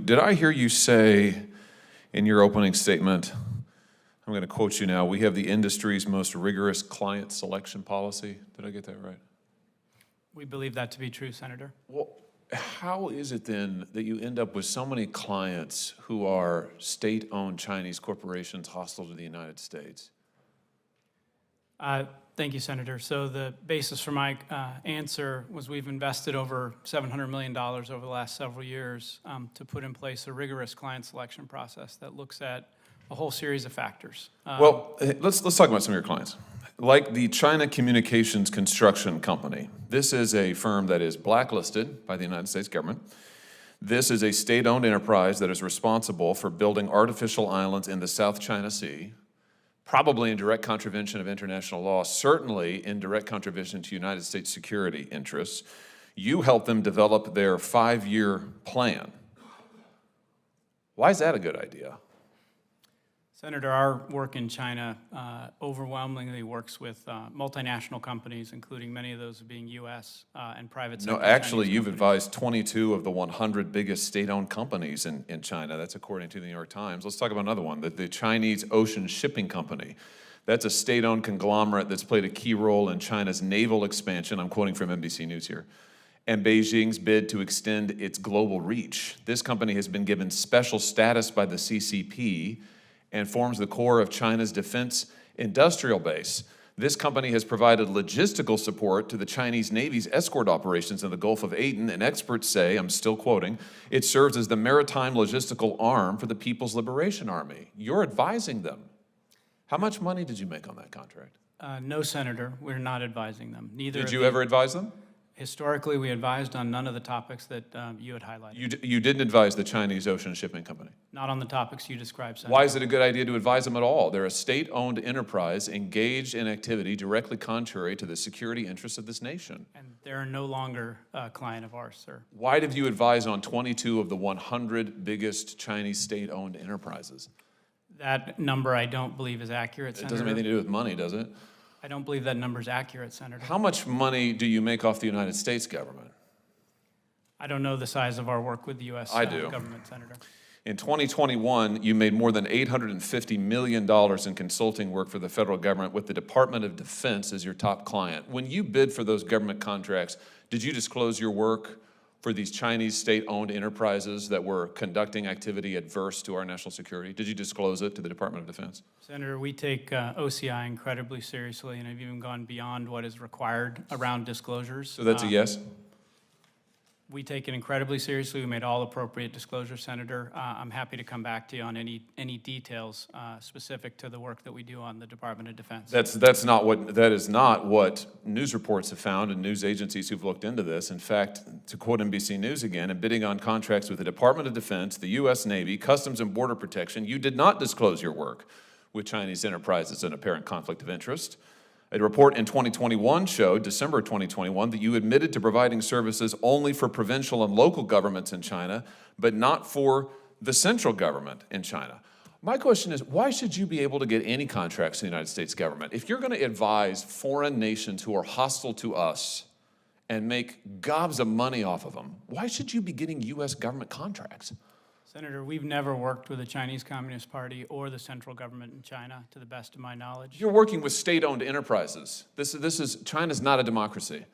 Did I hear you say in your opening statement, I'm going to quote you now, we have the industry's most rigorous client selection policy? Did I get that right? We believe that to be true, Senator. Well, how is it then that you end up with so many clients who are state-owned Chinese corporations hostile to the United States? Thank you, Senator. So the basis for my answer was we've invested over $700 million over the last several years to put in place a rigorous client selection process that looks at a whole series of factors. Well, let's talk about some of your clients. Like the China Communications Construction Company. This is a firm that is blacklisted by the United States government. This is a state-owned enterprise that is responsible for building artificial islands in the South China Sea, probably in direct contravention of international law, certainly in direct contravention to United States security interests. You helped them develop their 5-year plan. Why is that a good idea? Senator, our work in China overwhelmingly works with multinational companies, including many of those being U.S. And private sector. No, actually, Chinese you've companies. advised 22 of the 100 biggest state-owned companies in China. That's according to the New York Times. Let's talk about another one, the Chinese Ocean Shipping Company. That's a state-owned conglomerate that's played a key role in China's naval expansion. I'm quoting from NBC News here. And Beijing's bid to extend its global reach. This company has been given special status by the CCP and forms the core of China's defense industrial base. This company has provided logistical support to the Chinese Navy's escort operations in the Gulf of Aden, and experts say, I'm still quoting, it serves as the maritime logistical arm for the People's Liberation Army. You're advising them. How much money did you make on that contract? No, Senator, we're not advising them. Neither. Did you ever advise them? Historically, we advised on none of the topics that you had highlighted. You didn't advise the Chinese Ocean Shipping Company? Not on the topics you described, Senator. Why is it a good idea to advise them at all? They're a state-owned enterprise engaged in activity directly contrary to the security interests of this nation. And they're no longer a client of ours, sir. Why did you advise on 22 of the 100 biggest Chinese state-owned enterprises? That number I don't believe is accurate, It Senator. doesn't have anything to do with money, does it? I don't believe that number is accurate, Senator. How much money do you make off the United States government? I don't know the size of our work with the U.S. I do. Government, Senator. In 2021, you made more than $850 million in consulting work for the federal government with the Department of Defense as your top client. When you bid for those government contracts, did you disclose your work for these Chinese state-owned enterprises that were conducting activity adverse to our national security? Did you disclose it to the Department of Defense? Senator, we take OCI incredibly seriously, and have even gone beyond what is required around disclosures. So that's a yes? We take it incredibly seriously. We made all appropriate disclosures, Senator. I'm happy to come back to you on any details specific to the work that we do on the Department of Defense. That is not what news reports have found and news agencies who've looked into this. In fact, to quote NBC News again, in bidding on contracts with the Department of Defense, the U.S. Navy, Customs and Border Protection, you did not disclose your work with Chinese enterprises in apparent conflict of interest. A report in 2021 showed, December 2021, that you admitted to providing services only for provincial and local governments in China, but not for the central government in China. My question is, why should you be able to get any contracts in the United States government? If you're going to advise foreign nations who are hostile to us and make gobs of money off of them, why should you be getting U.S. government contracts? Senator, we've never worked with the Chinese Communist Party or the central government in China, to the best of my knowledge. You're working with state-owned enterprises. China's not a democracy.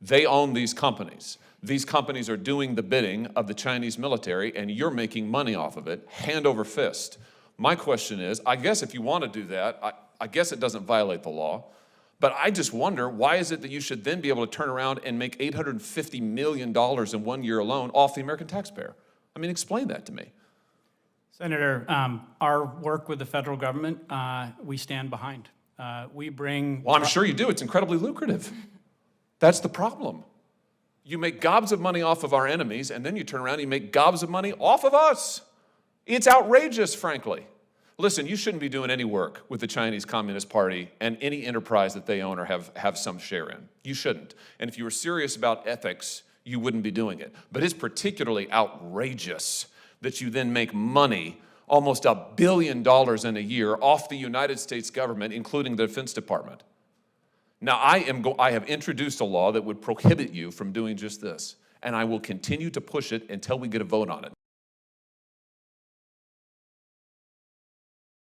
They own these companies. These companies are doing the bidding of the Chinese military, and you're making money off of it, hand over fist. My question is, I guess if you want to do that, I guess it doesn't violate the law, but I just wonder, why is it that you should then be able to turn around and make $850 million in 1 year alone off the American taxpayer? I mean, explain that to me. Senator, our work with the federal government, we stand behind. We bring... Well, I'm sure you do. It's incredibly lucrative. That's the problem. You make gobs of money off of our enemies, and then you turn around and you make gobs of money off of us. It's outrageous, frankly. Listen, you shouldn't be doing any work with the Chinese Communist Party and any enterprise that they own or have some share in. You shouldn't. And if you were serious about ethics, you wouldn't be doing it. But it's particularly outrageous that you then make money, almost $1 billion in a year, off the United States government, including the Defense Department. Now, I have introduced a law that would prohibit you from doing just this, and I will continue to push it until we get a vote on it.